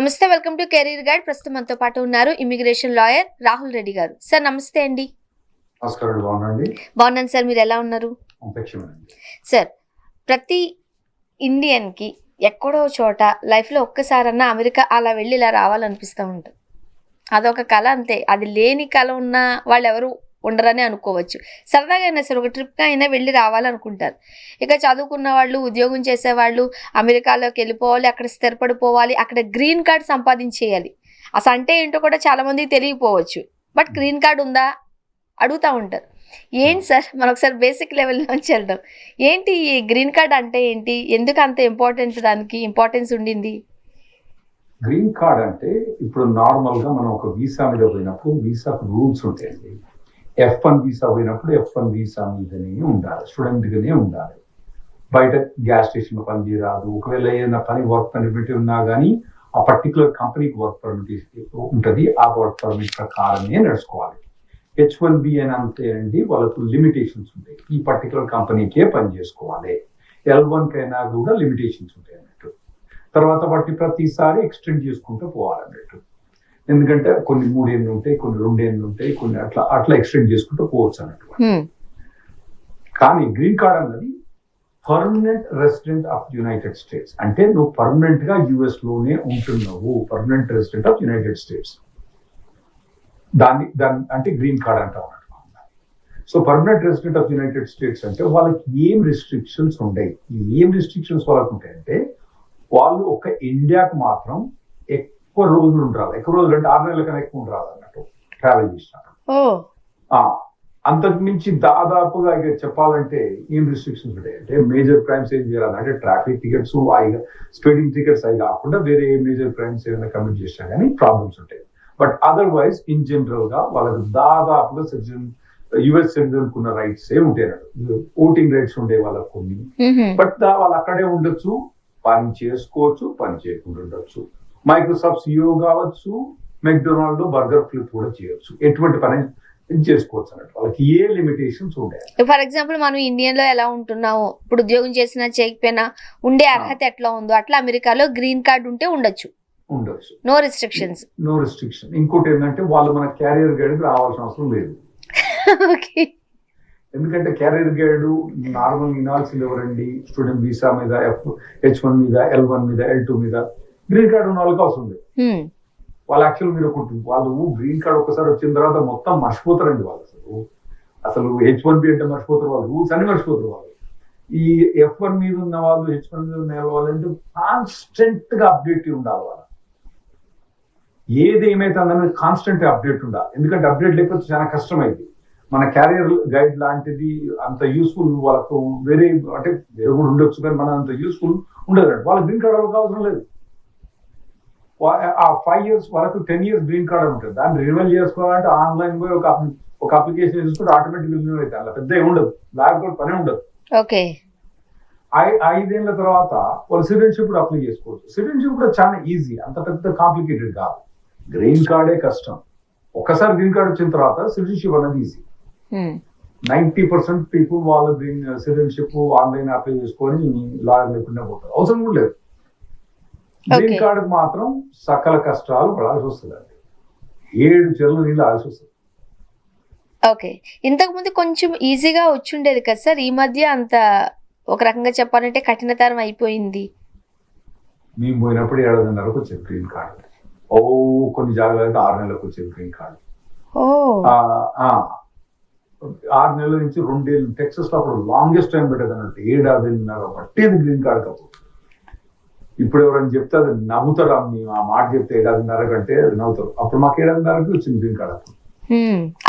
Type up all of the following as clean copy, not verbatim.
నమస్తే, welcome to career guide. ప్రస్తుతం మనతో పాటు ఉన్నారు ఇమిగ్రేషన్ లాయర్ రాహుల్ రెడ్డి గారు. సార్ నమస్తే అండి. నమస్కారం. బాగున్నాను సార్, మీరు ఎలా ఉన్నారు? సార్, ప్రతి ఇండియన్కి ఎక్కడో చోట లైఫ్లో ఒక్కసారన్నా అమెరికా అలా వెళ్ళి ఇలా రావాలనిపిస్తూ ఉంటుంది. అదొక కళ అంతే. అది లేని కళ ఉన్న వాళ్ళు ఎవరు ఉండరని అనుకోవచ్చు. సరదాగా అయినా సరే ఒక ట్రిప్గా అయినా వెళ్ళి రావాలనుకుంటారు. ఇక చదువుకున్న వాళ్ళు, ఉద్యోగం చేసేవాళ్ళు అమెరికాలోకి వెళ్ళిపోవాలి, అక్కడ స్థిరపడిపోవాలి, అక్కడ గ్రీన్ కార్డ్ సంపాదించేయాలి. అసలు అంటే ఏంటో కూడా చాలామందికి తెలియకపోవచ్చు. బట్ గ్రీన్ కార్డ్ ఉందా అడుగుతూ ఉంటారు. ఏంటి సార్, మనం ఒకసారి బేసిక్ లెవెల్ నుంచి వెళ్దాం. ఏంటి ఈ గ్రీన్ కార్డ్ అంటే ఏంటి, ఎందుకు అంత దానికి ఇంపార్టెన్స్ ఉండింది? గ్రీన్ కార్డ్ అంటే ఇప్పుడు నార్మల్ గా మనం ఒక వీసా మీద పోయినప్పుడు వీసాకు రూల్స్ ఉంటాయండి. F1 వీసా పోయినప్పుడు F1 వీసా మీదనే ఉండాలి, స్టూడెంట్ గానే ఉండాలి. బయట గ్యాస్ స్టేషన్ పని చేయరాదు. ఒకవేళ ఏదైనా వర్క్ పర్మిట్ ఉన్నా కానీ ఆ పర్టికులర్ కంపెనీకి వర్క్ పర్మిట్ ఉంటుంది. ఆ వర్క్ పర్మిట్ ప్రకారమే నడుచుకోవాలి. H1B అని అంతేనండి, వాళ్ళకు లిమిటేషన్స్ ఉంటాయి. ఈ పర్టికులర్ కంపెనీకే పని చేసుకోవాలి. L1 కైనా కూడా లిమిటేషన్స్ ఉంటాయి అన్నట్టు. తర్వాత ప్రతిసారి ఎక్స్టెండ్ చేసుకుంటూ పోవాలన్నట్టు. ఎందుకంటే కొన్ని 3 ఏళ్ళు ఉంటాయి, కొన్ని 2 ఏళ్ళు ఉంటాయి, కొన్ని అట్లా ఎక్స్టెండ్ చేసుకుంటూ పోవచ్చు అన్నట్టు. కానీ గ్రీన్ కార్డ్ అన్నది permanent resident of United states. అంటే నువ్వు పర్మనెంట్ గా యుఎస్ లోనే ఉంటున్నావు, permanent resident of United states. దాన్ని అంటే గ్రీన్ కార్డ్ అంటాం. So permanent resident of United states అంటే వాళ్ళకి ఏం రిస్ట్రిక్షన్స్ ఉంటాయి. ఏం రిస్ట్రిక్షన్స్ వాళ్ళకు ఉంటాయంటే, వాళ్ళు ఒక ఇండియాకు మాత్రం ఎక్కువ రోజులు ఉండరాదు. ఎక్కువ రోజులు అంటే 6 నెలల కన్నా ఎక్కువ ఉండరాదు అన్నట్టు ట్రావెల్ చేసినప్పుడు. అంతకు మించి దాదాపుగా ఇక చెప్పాలంటే ఏం రిస్ట్రిక్షన్స్ ఉంటాయంటే, మేజర్ క్రైమ్స్ ఏం చేయాలి అంటే ట్రాఫిక్ టికెట్స్, స్పీడింగ్ టికెట్స్ అవి కాకుండా వేరే మేజర్ క్రైమ్స్ ఏమైనా కమిట్ చేసినా కానీ ప్రాబ్లమ్స్ ఉంటాయి. బట్ అదర్వైజ్ ఇన్ జనరల్ గా వాళ్ళకి దాదాపుగా యుఎస్ సిటిజన్ కున్న రైట్స్ ఏ ఉంటాయి. ఓటింగ్ రైట్స్ ఉండే వాళ్ళకు కొన్ని. బట్ వాళ్ళు అక్కడే ఉండొచ్చు, పని చేసుకోవచ్చు, పని చేయకుండా ఉండొచ్చు. మైక్రోసాఫ్ట్ సిఇఓ కావచ్చు, మెక్డొనాల్డ్ బర్గర్ ఫ్లిప్ కూడా చేయొచ్చు. ఎటువంటి పని చేసుకోవచ్చు అన్నట్టు. వాళ్ళకి ఏ లిమిటేషన్స్ ఉంటాయి. ఫర్ ఎగ్జాంపుల్ మనం ఇండియన్ లో ఎలా ఉంటున్నాము, ఇప్పుడు ఉద్యోగం చేసినా చేయకపోయినా ఉండే అర్హత ఎట్లా ఉందో అట్లా అమెరికాలో గ్రీన్ కార్డ్ ఉంటే ఉండొచ్చు. No restrictions. ఇంకోటి ఏంటంటే వాళ్ళు మన క్యారియర్ గైడ్ రావాల్సిన అవసరం లేదు. ఎందుకంటే క్యారియర్ గైడ్ నార్మల్ వినాల్సింది ఎవరండి? స్టూడెంట్ వీసా మీద, H1 మీద, L1 మీద, L2 మీద గ్రీన్ కార్డ్ ఉన్న వాళ్ళకి అవసరం లేదు. వాళ్ళు యాక్చువల్ మీరు వాళ్ళు గ్రీన్ కార్డ్ ఒకసారి వచ్చిన తర్వాత మొత్తం మర్చిపోతారండి. వాళ్ళు అసలు H1B అంటే మర్చిపోతారు, వాళ్ళు రూల్స్ అన్ని మర్చిపోతారు. వాళ్ళు ఈ F1 మీద ఉన్న వాళ్ళు, H1 మీద ఉన్న వాళ్ళంటే కాన్స్టెంట్ గా అప్డేట్ ఉండాలి. వాళ్ళు ఏది ఏమైతే అందరూ కాన్స్టెంట్ గా అప్డేట్ ఉండాలి. ఎందుకంటే అప్డేట్ లేకపోతే చాలా కష్టమైంది. మన క్యారియర్ గైడ్ లాంటిది అంత యూస్ఫుల్ వాళ్ళకు వేరే అంటే వేరే కూడా ఉండొచ్చు, కానీ మన అంత యూస్ఫుల్ ఉండదు. వాళ్ళకి గ్రీన్ కార్డ్ వాళ్ళకి అవసరం లేదు. ఆ 5 years వరకు 10 years గ్రీన్ కార్డ్ ఉంటుంది. దాన్ని రిన్యూవల్ చేసుకోవాలంటే ఆన్లైన్ పోయి ఒక అప్లికేషన్ చేసుకుంటే ఆటోమేటిక్ రిన్యూవల్ అయితే అలా పెద్ద ఉండదు, లేకపోతే పని ఉండదు. 5 ఏళ్ల తర్వాత వాళ్ళు సిటిజన్షిప్ కూడా అప్లై చేసుకోవచ్చు. సిటిజన్షిప్ కూడా చాలా ఈజీ, అంత పెద్ద కాంప్లికేటెడ్ కాదు. గ్రీన్ కార్డే కష్టం. ఒకసారి గ్రీన్ కార్డ్ వచ్చిన తర్వాత సిటిజన్షిప్ అనేది ఈజీ. 90% పీపుల్ వాళ్ళ గ్రీన్ సిటిజన్షిప్ ఆన్లైన్ అప్లై చేసుకొని లాయర్ లేకుండా పోతారు, అవసరం కూడా లేదు. గ్రీన్ కార్డు మాత్రం సకల కష్టాలు పడాల్సి వస్తుందండి. 7 చెరువులు నీళ్ళు ఆల్సి వస్తుంది. ఓకే, ఇంతకు ముందు కొంచెం ఈజీగా వచ్చుండేది కదా సార్, ఈ మధ్య అంత ఒక రకంగా చెప్పాలంటే కఠినతరం అయిపోయింది. మేము పోయినప్పుడు 7.5 వచ్చేది గ్రీన్ కార్డు. కొన్ని జాగ్రత్తలు 6 నెలలకు వచ్చేది గ్రీన్ కార్డు. 6 నెలల నుంచి 2 ఏళ్ళు. టెక్సస్ లో అప్పుడు లాంగెస్ట్ టైం పెట్టేది అన్నట్టు 7.5 పట్టేది గ్రీన్ కార్డు కప్పుడు. ఇప్పుడు ఎవరైనా చెప్తే అది నవ్వుతారు. ఆ మాట చెప్తే 7.5 కంటే నవ్వుతారు. అప్పుడు మాకు 7.5 వచ్చింది గ్రీన్ కార్డ్.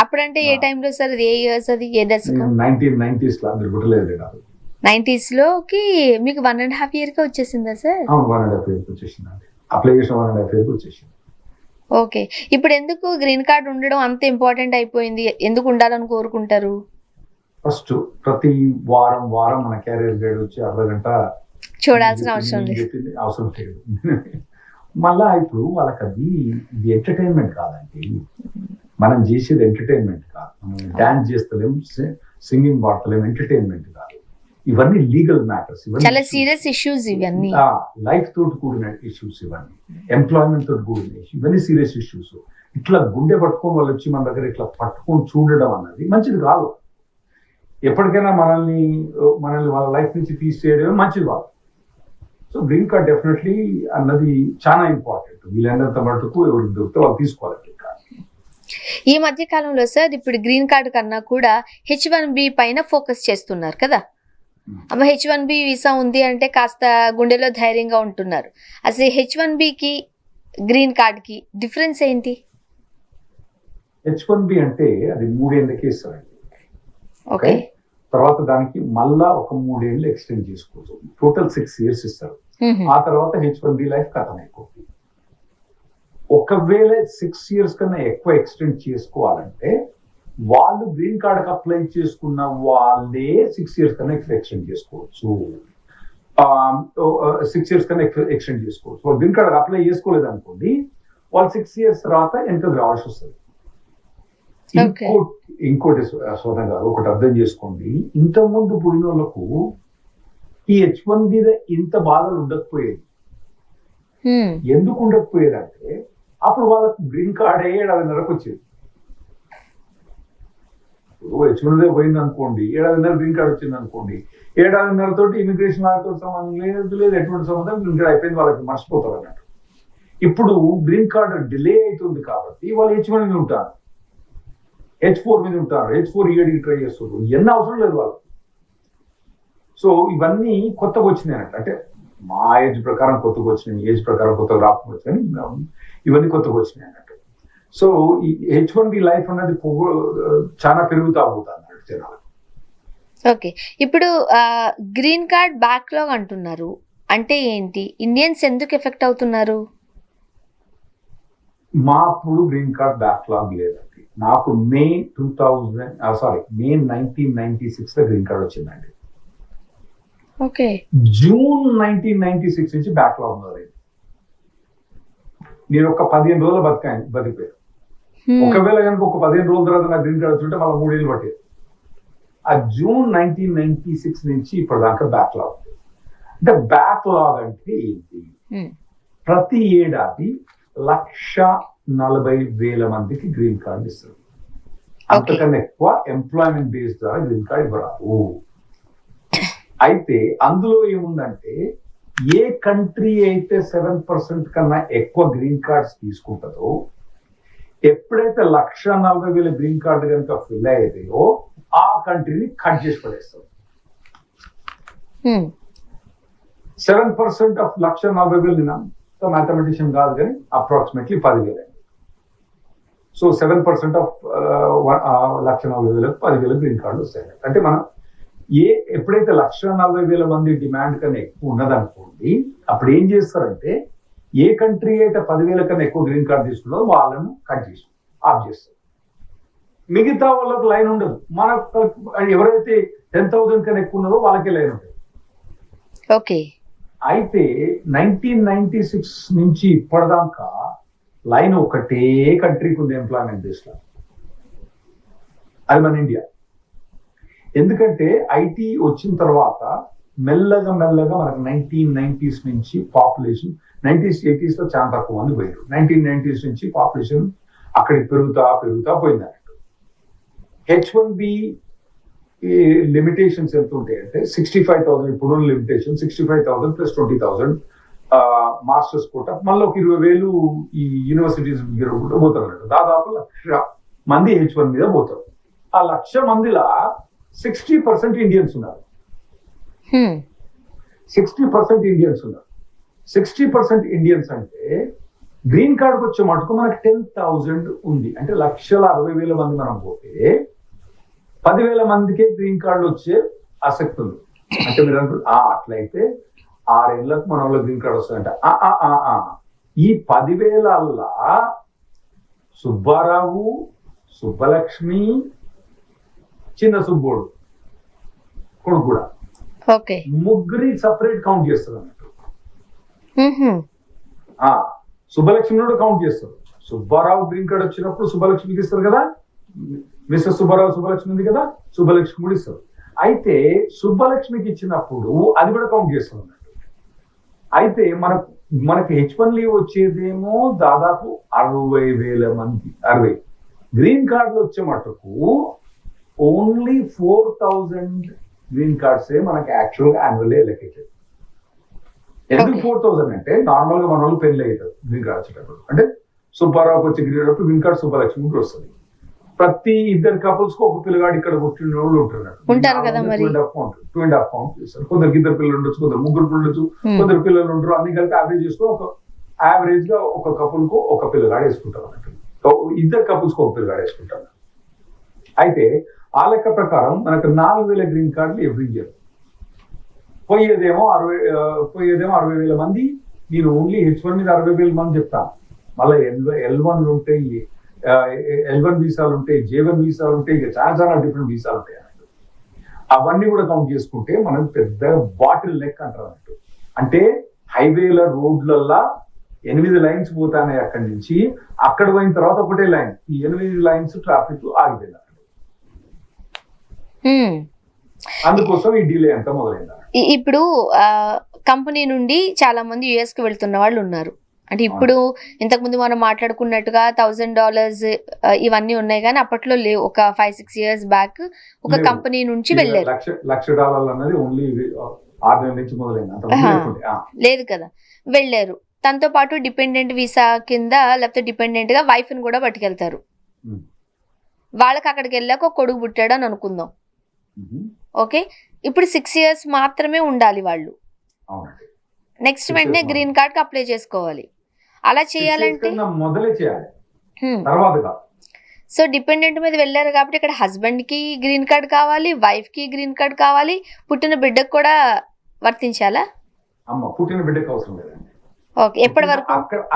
అప్పుడంటే ఏ టైంలో సార్, ఏ ఇయర్స్ అది, ఏ దశకం? 1990s లో. మీరు గుర్తులేదు? 90s లోకి మీకు 1.5 year కి వచ్చేసిందా సార్? 1.5 year వచ్చేసింది. అప్లికేషన్ 1.5 year వచ్చేసింది. ఓకే, ఇప్పుడు ఎందుకు గ్రీన్ కార్డ్ ఉండడం అంత ఇంపార్టెంట్ అయిపోయింది? ఎందుకు ఉండాలని కోరుకుంటారు? ఫస్ట్ ప్రతి వారం మన క్యారియర్ గైడ్ వచ్చి 1/2 గంట చూడాల్సిన అవసరం లేదు. మళ్ళా ఇప్పుడు వాళ్ళకి ఇది ఎంటర్టైన్మెంట్ కాదండి. మనం చేసేది ఎంటర్టైన్మెంట్ కాదు. మనం డాన్స్ చేస్తలేం, సింగింగ్ పాడతలేం, ఎంటర్టైన్మెంట్ కాదు. ఇవన్నీ లీగల్ మ్యాటర్స్, చాలా సీరియస్ ఇష్యూస్ ఇవన్నీ. లైఫ్ తోటి కూడిన ఇష్యూస్, ఇవన్నీ ఎంప్లాయ్మెంట్ తోటి కూడిన ఇష్యూస్, ఇవన్నీ సీరియస్ ఇష్యూస్. ఇట్లా గుండె పట్టుకొని వాళ్ళు వచ్చి మన దగ్గర ఇట్లా పట్టుకొని చూడడం అన్నది మంచిది కాదు. ఎప్పటికైనా మనల్ని వాళ్ళ లైఫ్ నుంచి తీసేయడమే మంచిది కాదు. సో గ్రీన్ కార్డ్ డెఫినెట్లీ అన్నది చాలా ఇంపార్టెంట్. వీళ్ళందరితో మటుకు ఎవరికి దొరికితే వాళ్ళు తీసుకోవాలి. ఈ మధ్య కాలంలో సార్ ఇప్పుడు గ్రీన్ కార్డు కన్నా కూడా H1B పైన ఫోకస్ చేస్తున్నారు కదా. అమ్మ H1B వీసా ఉంది అంటే కాస్త గుండెలో ధైర్యంగా ఉంటున్నారు. అసలు H1Bకి గ్రీన్ కార్డ్కి డిఫరెన్స్ ఏంటి? H1B అంటే అది 3 ఏళ్ళకే ఇస్తారండి. ఓకే, తర్వాత దానికి మళ్ళా ఒక 3 ఏళ్ళు ఎక్స్టెండ్ చేసుకోవచ్చు. టోటల్ 6 years ఇస్తారు. ఆ తర్వాత H1B లైఫ్ కథం అయిపోతుంది. ఒకవేళ 6 years కన్నా ఎక్కువ ఎక్స్టెండ్ చేసుకోవాలంటే వాళ్ళు గ్రీన్ కార్డ్ అప్లై చేసుకున్న వాళ్ళే 6 years కన్నా ఎక్స్టెండ్ చేసుకోవచ్చు. 6 years కన్నా ఎక్స్టెండ్ చేసుకోవచ్చు. వాళ్ళు గ్రీన్ కార్డ్ అప్లై చేసుకోలేదు అనుకోండి, వాళ్ళు 6 years తర్వాత వెనక రావాల్సి వస్తుంది. ఇంకోటి సోదం గారు ఒకటి అర్థం చేసుకోండి, ఇంతకుముందు పోయిన వాళ్ళకు ఈ H1B ఇంత బాధలు ఉండకపోయేది. ఎందుకు ఉండకపోయేదంటే అప్పుడు వాళ్ళకు గ్రీన్ కార్డ్ 7.5 వచ్చేది. H1B పోయింది అనుకోండి, 7.5 గ్రీన్ కార్డ్ వచ్చింది అనుకోండి, 7.5 తోటి ఇమిగ్రేషన్ వాళ్ళతో సంబంధం లేదు, ఎటువంటి సంబంధం గ్రీన్ కార్డ్ అయిపోయింది, వాళ్ళకి మర్చిపోతారు అన్నట్టు. ఇప్పుడు గ్రీన్ కార్డ్ డిలే అవుతుంది కాబట్టి వాళ్ళు H1 మీద ఉంటారు, H4 మీద ఉంటారు, H4 EADకి ట్రై చేస్తారు. ఎన్ని అవసరం లేదు వాళ్ళకి. సో ఇవన్నీ కొత్తగా వచ్చినాయి అన్నట్టు. అంటే మా ఏజ్ ప్రకారం కొత్తగా వచ్చినాయి, ఏజ్ ప్రకారం కొత్తగా రాకపోవచ్చు, కానీ ఇవన్నీ కొత్తగా వచ్చినాయి అన్నట్టు. సో ఈ H1B లైఫ్ అనేది చాలా పెరుగుతా పోతుంది అన్నట్టు జనాలు. ఓకే, ఇప్పుడు గ్రీన్ కార్డ్ బ్యాక్లాగ్ అంటున్నారు, అంటే ఏంటి? ఇండియన్స్ ఎందుకు ఎఫెక్ట్ అవుతున్నారు? మా అప్పుడు గ్రీన్ కార్డ్ బ్యాక్లాగ్ లేదండి. నాకు మే 1996 లో గ్రీన్ కార్డ్ వచ్చిందండి. ఓకే, జూన్ 1996 నుంచి బ్యాక్లాగ్ ఉన్నది. నేను ఒక 15 రోజులు బతికిపోయాను. ఒకవేళ కనుక ఒక 15 రోజుల తర్వాత నాకు గ్రీన్ కార్డ్ వచ్చింటే మళ్ళీ 3 ఏళ్ళు పట్టేది. ఆ జూన్ 1996 నుంచి ఇప్పటిదాకా బ్యాక్లాగ్. అంటే బ్యాక్లాగ్ అంటే ఏంటి? ప్రతి ఏడాది 140,000 మందికి గ్రీన్ కార్డు ఇస్తారు. అంతకన్నా ఎక్కువ ఎంప్లాయ్మెంట్ బేస్ ద్వారా గ్రీన్ కార్డు ఇవ్వరాదు. అయితే అందులో ఏముందంటే ఏ కంట్రీ అయితే 7% కన్నా ఎక్కువ గ్రీన్ కార్డ్స్ తీసుకుంటుందో, ఎప్పుడైతే 140,000 గ్రీన్ కార్డు కనుక ఫిల్ అయ్యేదో ఆ కంట్రీని కట్ చేసి పడేస్తారు. 7% ఆఫ్ 140,000 మ్యాథమెటిషియన్ కాదు కానీ అప్రాక్సిమేట్లీ 10,000. సో 7% ఆఫ్ 140,000 10,000 గ్రీన్ కార్డులు వస్తాయి. అంటే మనం ఎప్పుడైతే 140,000 మంది డిమాండ్ కన్నా ఎక్కువ ఉన్నదనుకోండి, అప్పుడు ఏం చేస్తారంటే ఏ కంట్రీ అయితే 10,000 కన్నా ఎక్కువ గ్రీన్ కార్డు తీసుకున్నారో వాళ్ళను కట్ చేసి ఆఫ్ చేస్తారు. మిగతా వాళ్ళకి లైన్ ఉండదు. మనకు ఎవరైతే 10,000 కన్నా ఎక్కువ ఉన్నారో వాళ్ళకే లైన్ ఉంటుంది. ఓకే, అయితే 1996 నుంచి ఇప్పటిదాకా లైన్ ఒకటే కంట్రీకి ఉంది ఎంప్లాయ్మెంట్ బేస్లో, అది మన ఇండియా. ఎందుకంటే ఐటీ వచ్చిన తర్వాత మెల్లగా మనకు 1990s నుంచి పాపులేషన్ 90s 80s లో చాలా తక్కువ మంది పోయారు. 1990s నుంచి పాపులేషన్ అక్కడికి పెరుగుతా పోయింది అన్నట్టు. H1B లిమిటేషన్స్ ఎంత ఉంటాయి అంటే 65,000. ఇప్పుడు లిమిటేషన్ 65,000 + 20,000 మాస్టర్స్ కోట, మళ్ళీ ఒక 20,000 ఈ యూనివర్సిటీస్ పోతారు అన్నట్టు. దాదాపు 1,00,000 మంది H1 మీద పోతారు. ఆ 1,00,000 మందిలా 60% ఇండియన్స్ ఉన్నారు. 60% ఇండియన్స్ ఉన్నారు. 60% ఇండియన్స్ అంటే గ్రీన్ కార్డ్కి వచ్చే మటుకు మనకు 10,000 ఉంది. అంటే 1,60,000 మంది మనం పోతే 10,000 మందికే గ్రీన్ కార్డులు వచ్చే ఆసక్తి ఉంది. అంటే మీరు అనుకుంటే అట్లయితే 6 ఏళ్ళకు మన వాళ్ళ గ్రీన్ కార్డు వస్తుందంట. ఈ 10,000 సుబ్బారావు, సుబ్బలక్ష్మి, చిన్న సుబ్బోడు కొడుకు కూడా ముగ్గురి సపరేట్ కౌంట్ చేస్తారు అన్నట్టు. సుబ్బలక్ష్మి కూడా కౌంట్ చేస్తారు. సుబ్బారావు గ్రీన్ కార్డ్ వచ్చినప్పుడు సుబ్బలక్ష్మికి ఇస్తారు కదా, మిస్టర్ సుబ్బారావు సుబ్బలక్ష్మి ఉంది కదా, సుబ్బలక్ష్మి కూడా ఇస్తారు. అయితే సుబ్బలక్ష్మికి ఇచ్చినప్పుడు అది కూడా కౌంట్ చేస్తున్నట్టు. అయితే మనకి H1 లీవ్ వచ్చేదేమో దాదాపు 60,000 మంది, 60. గ్రీన్ కార్డులు వచ్చే మటుకు ఓన్లీ 4,000 గ్రీన్ కార్డ్సే మనకి యాక్చువల్గా యాన్యువల్లీ ఎలకేటెడ్. ఎందుకు 4,000 అంటే నార్మల్ గా మన వాళ్ళు పెళ్లి అవుతారు గ్రీన్ కార్డ్ వచ్చేటప్పుడు. అంటే సుబ్బారావుకి వచ్చే గ్రీన్ కార్డ్ సుబ్బలక్ష్మికి వస్తుంది. ప్రతి ఇద్దరు కపుల్స్ కు ఒక పిల్లగాడు ఇక్కడ పుట్టిన వాళ్ళు ఉంటారు కదా మరి. 2.5 కౌంట్ చేస్తారు. కొందరికి ఇద్దరు పిల్లలు ఉండొచ్చు, కొందరు ముగ్గురు ఉండొచ్చు, కొందరు పిల్లలు ఉండరు. అన్ని కలిపి యావరేజ్ చేసుకుని ఒక యావరేజ్ గా ఒక కపుల్ కు ఒక పిల్లగాడు వేసుకుంటారు అన్నట్టు. ఇద్దరు కపుల్స్ కు ఒక పిల్లగాడు వేసుకుంటారు. అయితే ఆ లెక్క ప్రకారం మనకు 4,000 గ్రీన్ కార్డులు ఎవ్రీ ఇయర్. పోయేదేమో 60,000 మంది. నేను ఓన్లీ H1 మీద 60,000 మంది చెప్తాను. మళ్ళీ L1 ఉంటాయి, L1 వీసాలు ఉంటాయి, J1 వీసాలు ఉంటాయి, ఇక చాలా డిఫరెంట్ వీసాలు ఉంటాయి అన్నట్టు. అవన్నీ కూడా కౌంట్ చేసుకుంటే మనం పెద్ద బాటిల్ నెక్ అంటారు అన్నట్టు. అంటే హైవేల రోడ్లల్లా 8 లైన్స్ పోతాయి. అక్కడి నుంచి అక్కడ పోయిన తర్వాత ఒకటే లైన్, ఈ 8 లైన్స్ ట్రాఫిక్ ఆగిపోయింది. అందుకోసం ఈ డిలే అంతా మొదలైంది. ఇప్పుడు కంపెనీ నుండి చాలా మంది యుఎస్ కి వెళ్తున్న వాళ్ళు ఉన్నారు. అంటే ఇప్పుడు ఇంతకు ముందు మనం మాట్లాడుకున్నట్టుగా $1,000 ఇవన్నీ ఉన్నాయి, కానీ అప్పట్లో లేవు. ఒక 5-6 years బ్యాక్ ఒక కంపెనీ నుంచి వెళ్ళారు. $1,00,000 అన్నది ఓన్లీ 6 నెలల నుంచి మొదలైంది, లేదు కదా. వెళ్ళారు. తనతో పాటు డిపెండెంట్ వీసా కింద లేకపోతే డిపెండెంట్ గా వైఫ్ ని కూడా పట్టుకెళ్తారు. వాళ్ళకి అక్కడికి వెళ్ళాక ఒక కొడుకు పుట్టాడు అని అనుకుందాం. ఓకే, ఇప్పుడు 6 years మాత్రమే ఉండాలి వాళ్ళు. నెక్స్ట్ వెంటనే గ్రీన్ కార్డ్ కి అప్లై చేసుకోవాలి. అలా చేయాలంటే మొదలే చేయాలి, తర్వాత. సో డిపెండెంట్ మీద వెళ్ళారు కాబట్టి ఇక్కడ హస్బెండ్ కి గ్రీన్ కార్డ్ కావాలి, వైఫ్ కి గ్రీన్ కార్డ్ కావాలి, పుట్టిన బిడ్డకు కూడా వర్తించాలా? పుట్టిన బిడ్డకు అవసరం లేదండి. ఓకే, ఎప్పటి వరకు?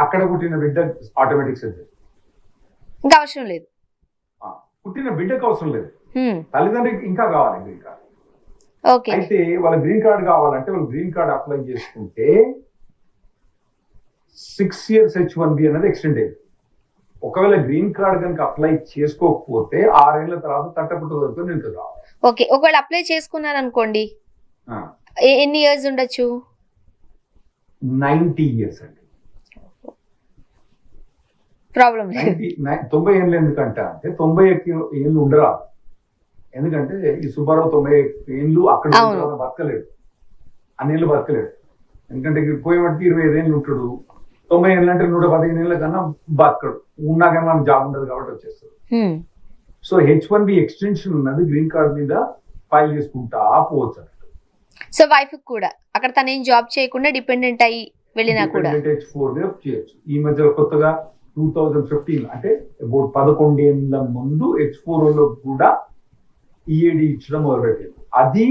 అక్కడ పుట్టిన బిడ్డ ఆటోమేటిక్ సర్జరీ, ఇంకా అవసరం లేదు. పుట్టిన బిడ్డకు అవసరం లేదు, తల్లిదండ్రికి ఇంకా కావాలి గ్రీన్ కార్డ్. ఓకే, అయితే వాళ్ళ గ్రీన్ కార్డ్ కావాలంటే వాళ్ళు గ్రీన్ కార్డ్ అప్లై చేసుకుంటే 6 years H1B అనేది ఎక్స్టెండ్ అయ్యింది. ఒకవేళ గ్రీన్ కార్డ్ కనుక అప్లై చేసుకోకపోతే 6 ఏళ్ల తర్వాత తట్టపుట్ట దొరుకుతుంది ఇంకా కావాలి. ఓకే, ఒకవేళ అప్లై చేసుకున్నారు అనుకోండి, ఎన్ని ఇయర్స్ ఉండొచ్చు? 90 years అండి. ప్రాబ్లం 90 ఏళ్ళు ఎందుకంటే 90 ఏళ్ళు ఉండరాదు. ఎందుకంటే ఈ సుబ్బారావు 90 ఏళ్ళు అక్కడ బతకలేడు, అన్నేళ్ళు బతకలేడు. ఎందుకంటే పోయేవాడికి 25 ఏళ్ళు ఉంటాడు. 90 ఏళ్ళు అంటే 115 ఏళ్ళ కన్నా బతకడు. ఉన్నాక మనకు జాబ్ ఉండదు కాబట్టి వచ్చేస్తాడు. సో H1B ఎక్స్టెన్షన్ ఉన్నది గ్రీన్ కార్డ్ మీద ఫైల్ చేసుకుంటా పోవచ్చు అన్నట్టు. సో వైఫ్ కూడా అక్కడ తన ఏం జాబ్ చేయకుండా డిపెండెంట్ అయ్యి వెళ్ళినా కూడా H4 మీద చేయొచ్చు. ఈ మధ్య కొత్తగా 2015 అంటే అబౌట్ 11 ఏళ్ళ ముందు H4 లో కూడా EAD ఇచ్చడం మొదలుపెట్టారు. అది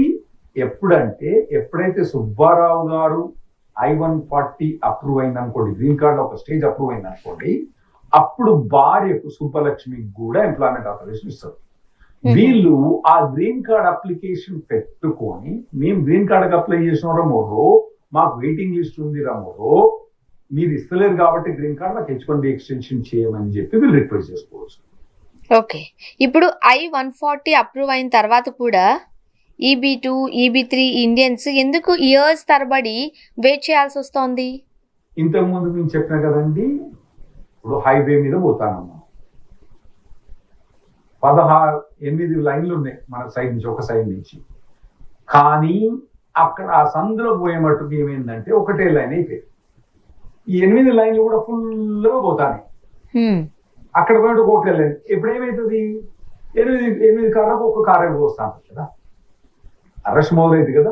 ఎప్పుడంటే ఎప్పుడైతే సుబ్బారావు గారు I-140 అప్రూవ్ అయింది అనుకోండి, గ్రీన్ కార్డ్ ఒక స్టేజ్ అప్రూవ్ అయింది అనుకోండి, అప్పుడు భార్యకు సుబ్బలక్ష్మికి కూడా ఎంప్లాయ్మెంట్ ఆథరైజేషన్ ఇస్తారు. వీళ్ళు ఆ గ్రీన్ కార్డ్ అప్లికేషన్ పెట్టుకొని మేము గ్రీన్ కార్డ్ అప్లై చేసిన రమ్మో, మాకు వెయిటింగ్ లిస్ట్ ఉంది రమ్మో, మీరు ఇస్తలేరు కాబట్టి గ్రీన్ కార్డ్ నాకు H1B ఎక్స్టెన్షన్ చేయమని చెప్పి వీళ్ళు రిక్వెస్ట్ చేసుకోవచ్చు. ఓకే, ఇప్పుడు I-140 అప్రూవ్ అయిన తర్వాత కూడా EB2, EB3 ఇండియన్స్ ఎందుకు ఇయర్స్ తరబడి వెయిట్ చేయాల్సి వస్తోంది? ఇంతకుముందు నేను చెప్పిన కదండి, ఇప్పుడు హైవే మీద పోతానమ్మా, 8 లైన్లు ఉన్నాయి మన సైడ్ నుంచి, ఒక సైడ్ నుంచి. కానీ అక్కడ ఆ సందులో పోయే మట్టుకు ఏమైందంటే ఒకటే లైన్ అయిపోయింది. ఈ 8 లైన్లు కూడా ఫుల్గా పోతాయి. అక్కడ పోయినట్టు కోర్టుకు వెళ్ళండి. ఎప్పుడు ఏమవుతుంది, 8 కార్లకు ఒక కార్ పోస్తాను కదా, అరెస్ట్ మొదలైంది కదా.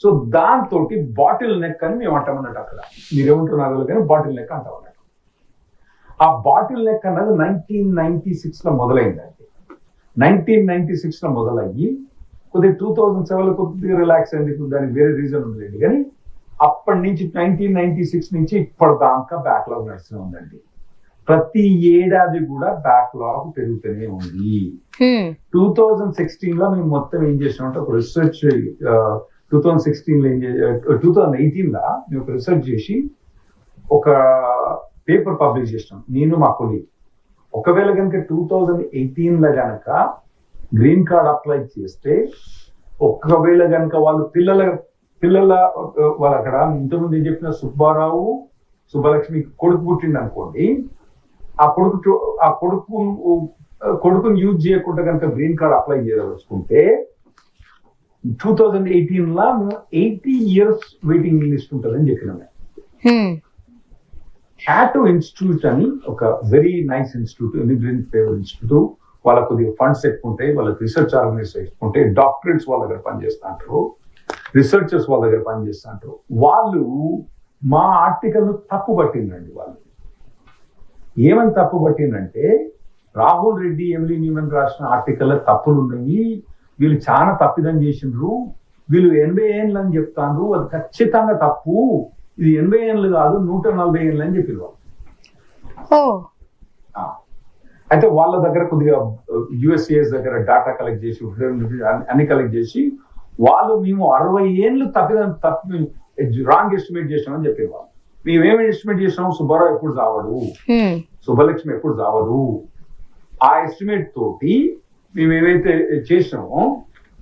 సో దాంతో బాటిల్ నెక్ అని మేము అంటామన్నట్టు. అక్కడ మీరేమంటున్నారు కానీ బాటిల్ నెక్ అంటాం అన్నట్టు. ఆ బాటిల్ నెక్ అన్నది 1996 లో మొదలైందండి. 1996 లో మొదలయ్యి కొద్దిగా 2007 కొద్దిగా రిలాక్స్ అయింది. దానికి వేరే రీజన్ ఉండలేదు, కానీ అప్పటి నుంచి 1996 నుంచి ఇప్పటిదాకా బ్యాక్లాగ్ నడుస్తూనే ఉందండి. ప్రతి ఏడాది కూడా బ్యాక్లాగ్ పెరుగుతూనే ఉంది. 2016 లో మేము మొత్తం ఏం చేసినామంటే ఒక రీసెర్చ్, 2018 లో మేము ఒక రీసెర్చ్ చేసి ఒక పేపర్ పబ్లిష్ చేసినాం నేను మా కొలీగ్. ఒకవేళ కనుక 2018 లో కనుక గ్రీన్ కార్డ్ అప్లై చేస్తే ఒకవేళ కనుక వాళ్ళు పిల్లల వాళ్ళు అక్కడ ఇంతకుముందు ఏం చెప్పిన సుబ్బారావు సుబ్బలక్ష్మి కొడుకు పుట్టిండు అనుకోండి, ఆ కొడుకుని యూజ్ చేయకుండా కనుక గ్రీన్ కార్డ్ అప్లై చేయదలుచుకుంటే 2018 లా 80 years వెయిటింగ్ లిస్ట్ ఉంటుందని చెప్పిన ఆటో ఇన్స్టిట్యూట్ అని ఒక very nice institute, immigrant favour institute. వాళ్ళ కొద్దిగా ఫండ్స్ ఎక్కువ ఉంటాయి, వాళ్ళకి రీసెర్చ్ ఆర్గనైజేషన్ ఎక్కువ ఉంటాయి, డాక్టరేట్స్ వాళ్ళ దగ్గర పనిచేస్తుంటారు, రీసెర్చర్స్ వాళ్ళ దగ్గర పనిచేస్తుంటారు. వాళ్ళు మా ఆర్టికల్ తప్పు పట్టిందండి. వాళ్ళు ఏమని తప్పు పట్టిందంటే, రాహుల్ రెడ్డి ఎమిలీ న్యూమన్ రాసిన ఆర్టికల్ తప్పులు ఉన్నాయి, వీళ్ళు చాలా తప్పిదం చేసిండ్రు, వీళ్ళు 80 ఏళ్ళు అని చెప్తాండ్రు, అది ఖచ్చితంగా తప్పు, ఇది 80 ఏళ్ళు కాదు 140 ఏళ్ళు అని చెప్పారు వాళ్ళు. అయితే వాళ్ళ దగ్గర కొద్దిగా యుఎస్ఏఎస్ దగ్గర డేటా కలెక్ట్ చేసి అన్ని కలెక్ట్ చేసి వాళ్ళు మేము 60 ఏళ్ళు తప్పి రాంగ్ ఎస్టిమేట్ చేసినామని చెప్పారు వాళ్ళు. మేమేమి ఎస్టిమేట్ చేసినాము, సుబ్బారావు ఎప్పుడు చావడు, సుబ్బలక్ష్మి ఎప్పుడు చావదు, ఆ ఎస్టిమేట్ తోటి మేము ఏవైతే చేసినామో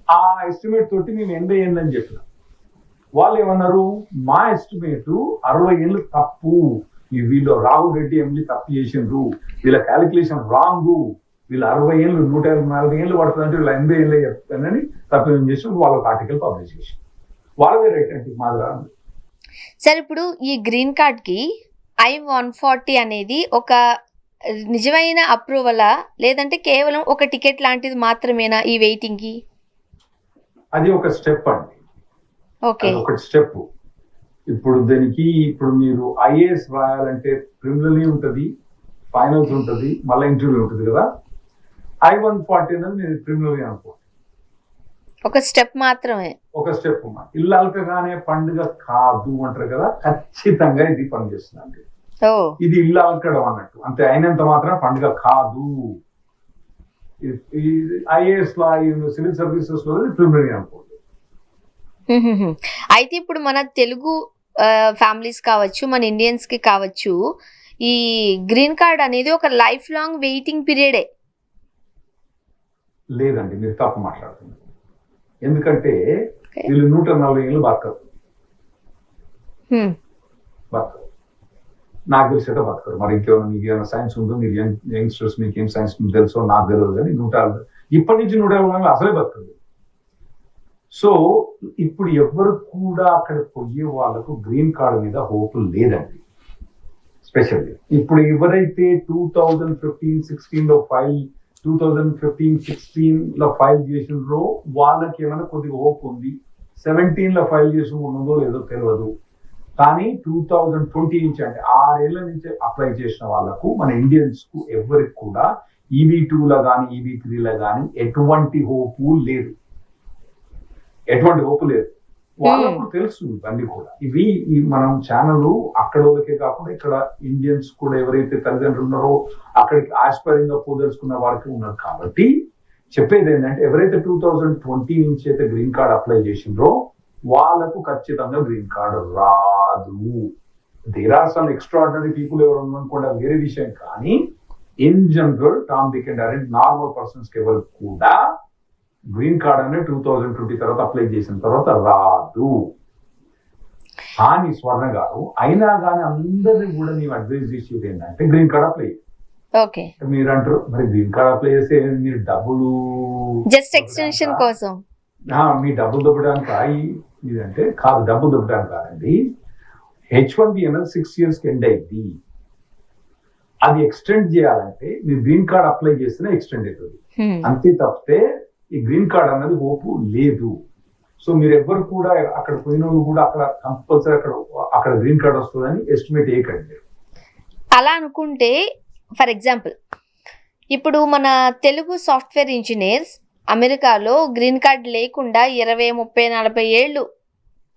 ఆ ఎస్టిమేట్ తోటి మేము 80 ఏళ్ళు అని చెప్పినాం. వాళ్ళు ఏమన్నారు, మా ఎస్టిమేట్ 60 ఏళ్ళు తప్పు, వీళ్ళు రాహుల్ రెడ్డి ఎమ్మెల్యే తప్పు చేసిండ్రు, వీళ్ళ క్యాలిక్యులేషన్ రాంగ్, వీళ్ళు 60 ఏళ్ళు 140 ఏళ్ళు పడుతుందంటే వీళ్ళు 80 ఏళ్ళే చెప్తానని తప్పు చేసి వాళ్ళ ఆర్టికల్ పబ్లిష్ చేసి వాళ్ళదే రైట్ అంటే మాది రాదు. సార్ ఇప్పుడు ఈ గ్రీన్ కార్డ్ కి I-140 అనేది ఒక నిజమైన అప్రూవలా, లేదంటే కేవలం ఒక టికెట్ లాంటిది మాత్రమేనా ఈ వెయిటింగ్ కి? అది ఒక స్టెప్ అండి, ఓకే, ఒక స్టెప్. ఇప్పుడు దానికి ఇప్పుడు మీరు ఐఏఎస్ రాయాలంటే ప్రిలిమినరీ ఉంటుంది, ఫైనల్స్ ఉంటుంది, మళ్ళీ ఇంటర్వ్యూ ఉంటుంది కదా. I-140 అనేది మీరు ప్రిలిమినరీ అనుకోండి, ఒక స్టెప్ మాత్రమే, ఒక స్టెప్. ఇల్లు అలకగానే పండుగ కాదు అంటారు కదా, ఖచ్చితంగా ఇది పనిచేస్తుంది. ఇది ఇల్లు అలకడం అన్నట్టు, అంతే, అయినంత మాత్రం పండుగ కాదు. ఐఏఎస్ లా సివిల్ సర్వీసెస్ లో ప్రిలిమినరీ అనుకోండి. అయితే ఇప్పుడు మన తెలుగు ఫ్యామిలీస్ కావచ్చు, మన ఇండియన్స్ కి కావచ్చు, ఈ గ్రీన్ కార్డ్ అనేది ఒక లైఫ్ లాంగ్ వెయిటింగ్ పీరియడే. లేదండి, మీరు తప్పు మాట్లాడుతున్నారు. ఎందుకంటే వీళ్ళు 140 ఏళ్ళు బతకరు, నాకు తెలిసేట బతకరు. మరి ఇంకేమైనా మీకు ఏమైనా సైన్స్ ఉందో, మీరు యంగ్స్టర్స్ మీకు ఏం సైన్స్ తెలుసో నాకు తెలియదు, కానీ 150 ఇప్పటి నుంచి 150 అసలే బతకదు. సో ఇప్పుడు ఎవరు కూడా అక్కడ పోయే వాళ్ళకు గ్రీన్ కార్డ్ మీద హోప్ లేదండి. స్పెషల్లీ ఇప్పుడు ఎవరైతే 2015-16 లో 2015-16 లో ఫైల్ చేసినారో వాళ్ళకి ఏమైనా కొద్దిగా హోప్ ఉంది. 17 లో ఫైల్ చేసి ఉన్నదో లేదో తెలియదు, కానీ 2020 నుంచి అంటే 6 ఏళ్ల నుంచి అప్లై చేసిన వాళ్ళకు, మన ఇండియన్స్ కు ఎవరికి కూడా EB2 లో కానీ EB3 లో కానీ ఎటువంటి హోపు లేదు, ఎటువంటి హోపు లేదు. వాళ్ళకు తెలుసు ఇవన్నీ కూడా. ఇవి మనం ఛానల్ అక్కడ వాళ్ళకే కాకుండా ఇక్కడ ఇండియన్స్ కూడా ఎవరైతే తల్లిదండ్రులు ఉన్నారో అక్కడికి ఆస్పైరింగ్ గా పోదలుచుకున్న వారికి ఉన్నారు. కాబట్టి చెప్పేది ఏంటంటే, ఎవరైతే 2020 నుంచి అయితే గ్రీన్ కార్డ్ అప్లై చేసిండ్రో వాళ్ళకు ఖచ్చితంగా గ్రీన్ కార్డ్ రాదు. There are some extraordinary people ఎవరు అనుకోండి, వేరే విషయం. కానీ in general Tom Dick and Harry normal persons కి ఎవరికి కూడా గ్రీన్ కార్డ్ అనేది 2020 తర్వాత అప్లై చేసిన తర్వాత రాదు. కానీ స్వర్ణ గారు అయినా కానీ అందరినీ కూడా నేను అడ్వైజ్ చేసేది ఏంటంటే, గ్రీన్ కార్డ్ అప్లై. ఓకే, మీరు అంటారు మరి గ్రీన్ కార్డ్ అప్లై చేస్తే మీరు డబ్బులు జస్ట్ ఎక్స్టెన్షన్ కోసం, మీ డబ్బులు దొబ్బడానికి ఇదంటే కాదు, డబ్బులు దొబ్బడానికి కాదండి. H1B అనేది 6 years కి ఎండ్ అయింది. అది ఎక్స్టెండ్ చేయాలంటే మీరు గ్రీన్ కార్డ్ అప్లై చేస్తేనే ఎక్స్టెండ్ అవుతుంది, అంతే తప్పితే ఈ గ్రీన్ కార్డ్ అనేది హోపు లేదు. సో మీరు ఎవరు కూడా అక్కడ పోయిన వాళ్ళు కూడా అక్కడ కంపల్సరీ అక్కడ గ్రీన్ కార్డ్ వస్తుందని ఎస్టిమేట్ చేయకండి. అలా అనుకుంటే ఫర్ ఎగ్జాంపుల్ ఇప్పుడు మన తెలుగు సాఫ్ట్వేర్ ఇంజనీర్స్ అమెరికాలో గ్రీన్ కార్డ్ లేకుండా 20, 30, 40 ఏళ్ళు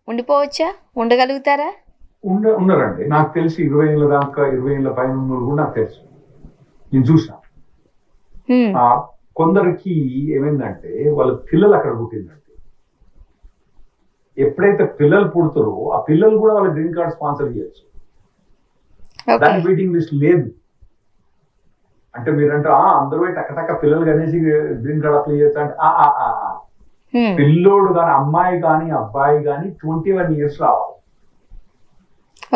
ఉండిపోవచ్చా, ఉండగలుగుతారా? ఉన్నారండి, నాకు తెలిసి 20 ఏళ్ళ దాకా 20 ఏళ్ళ పైన ఉన్న కూడా నాకు తెలుసు, నేను చూసా. కొందరికి ఏమైందంటే వాళ్ళ పిల్లలు అక్కడ పుట్టిందండి. ఎప్పుడైతే పిల్లలు పుడతారో ఆ పిల్లలు కూడా వాళ్ళ గ్రీన్ కార్డ్ స్పాన్సర్ చేయొచ్చు, దాని వెయిటింగ్ లిస్ట్ లేదు. అంటే మీరంటే అందరూ టక్క పిల్లలు అనేసి గ్రీన్ కార్డ్ అప్లై చేయొచ్చు అంటే పిల్లోడు కానీ అమ్మాయి కానీ అబ్బాయి కానీ 21 years రావాలి.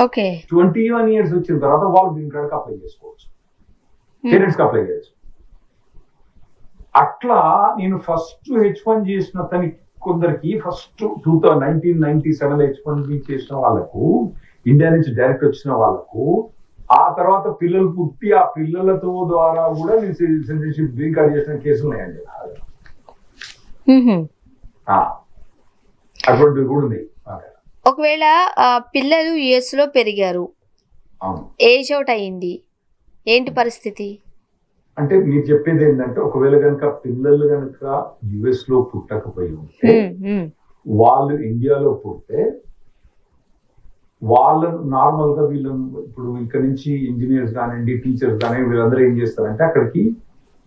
ఓకే. 21 years వచ్చిన తర్వాత వాళ్ళు గ్రీన్ కార్డ్ అప్లై చేసుకోవచ్చు, పేరెంట్స్ కి అప్లై చేయొచ్చు. అట్లా నేను ఫస్ట్ H1 చేసిన తనకి కొందరికి ఫస్ట్ 1997 H1B చేసిన వాళ్ళకు, ఇండియా నుంచి డైరెక్ట్ వచ్చిన వాళ్ళకు, ఆ తర్వాత పిల్లలు పుట్టి ఆ పిల్లలతో ద్వారా కూడా నేను సిటిజన్షిప్ గ్రీన్ కార్డ్ చేసిన కేసులు ఉన్నాయండి. అటువంటివి కూడా ఉన్నాయి. ఒకవేళ పిల్లలు యుఎస్ లో పెరిగారు, ఏజ్ అవుట్ అయ్యింది, ఏంటి పరిస్థితి? అంటే మీరు చెప్పేది ఏంటంటే, ఒకవేళ కనుక పిల్లలు కనుక యుఎస్ లో పుట్టకపోయి ఉంటే, వాళ్ళు ఇండియాలో పుడితే వాళ్ళను నార్మల్ గా వీళ్ళను ఇప్పుడు ఇక్కడ నుంచి ఇంజనీర్స్ కానివ్వండి, టీచర్స్ కానివ్వండి, వీళ్ళందరూ ఏం చేస్తారంటే అక్కడికి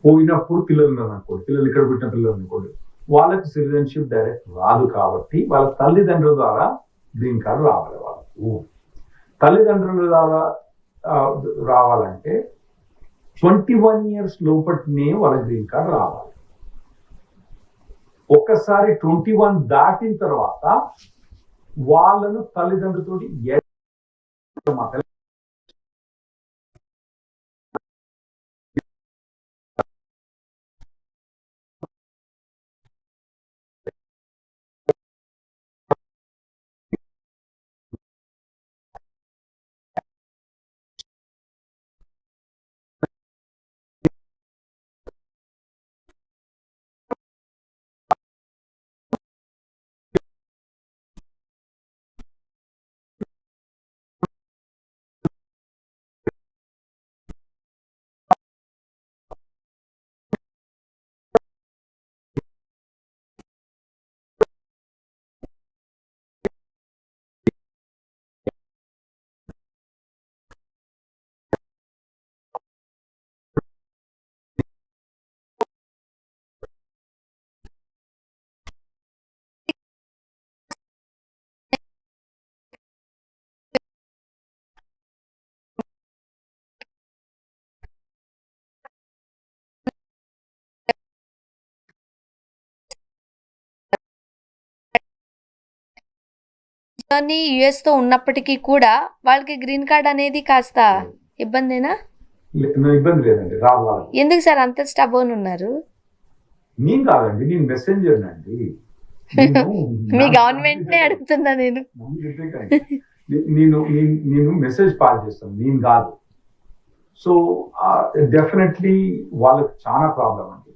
పోయినప్పుడు పిల్లలు ఉన్నారు అనుకోండి, పిల్లలు ఇక్కడ పుట్టిన పిల్లలు అనుకోండి, వాళ్ళకి సిటిజన్షిప్ డైరెక్ట్ రాదు. కాబట్టి వాళ్ళ తల్లిదండ్రుల ద్వారా గ్రీన్ కార్డు రావాలి. వాళ్ళకు తల్లిదండ్రుల ద్వారా రావాలంటే 21 years లోపటినే వాళ్ళ గ్రీన్ కార్డు రావాలి. ఒక్కసారి 21 దాటిన తర్వాత వాళ్ళను తల్లిదండ్రులతోటి యుఎస్ తో ఉన్నప్పటికీ కూడా వాళ్ళకి గ్రీన్ కార్డ్ అనేది కాస్త ఇబ్బందేనా? ఇబ్బంది లేదండి, రావాలి. ఎందుకు సార్ అంత స్టబోన్ ఉన్నారు? నేను కాదండి, నేను మెసెంజర్ అండి. మీ గవర్నమెంట్ నే అడుగుతున్నా నేను. నేను మెసేజ్ పాస్ చేస్తాను, నేను కాదు. సో డెఫినెట్లీ వాళ్ళకి చాలా ప్రాబ్లం అండి.